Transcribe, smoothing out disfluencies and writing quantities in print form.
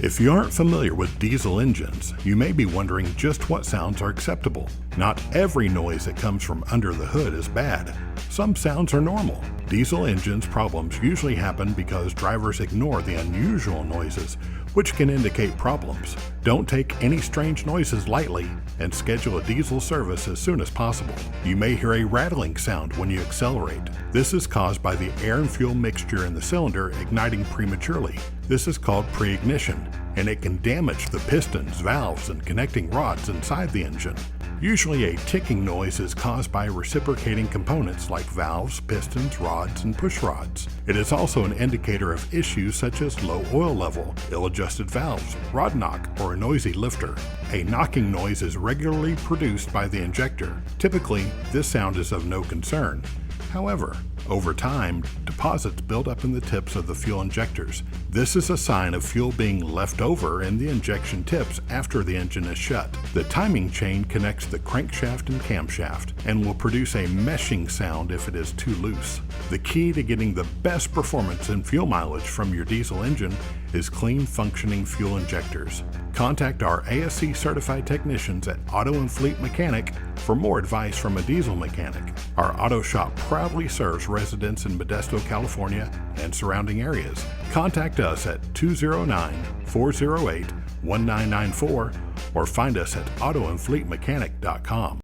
If you aren't familiar with diesel engines, you may be wondering just what sounds are acceptable. Not every noise that comes from under the hood is bad. Some sounds are normal. Diesel engines problems usually happen because drivers ignore the unusual noises, which can indicate problems. Don't take any strange noises lightly and schedule a diesel service as soon as possible. You may hear a rattling sound when you accelerate. This is caused by the air and fuel mixture in the cylinder igniting prematurely. This is called pre-ignition, and it can damage the pistons, valves, and connecting rods inside the engine. Usually a ticking noise is caused by reciprocating components like valves, pistons, rods, and push rods. It is also an indicator of issues such as low oil level, ill-adjusted valves, rod knock, or a noisy lifter. A knocking noise is regularly produced by the injector. Typically, this sound is of no concern. However, over time, deposits build up in the tips of the fuel injectors. This is a sign of fuel being left over in the injection tips after the engine is shut. The timing chain connects the crankshaft and camshaft and will produce a meshing sound if it is too loose. The key to getting the best performance and fuel mileage from your diesel engine is clean, functioning fuel injectors. Contact our ASC certified technicians at Auto and Fleet Mechanic for more advice from a diesel mechanic. Our auto shop proudly serves residents in Modesto, California and surrounding areas. Contact us at 209-408-1994 or find us at autoandfleetmechanic.com.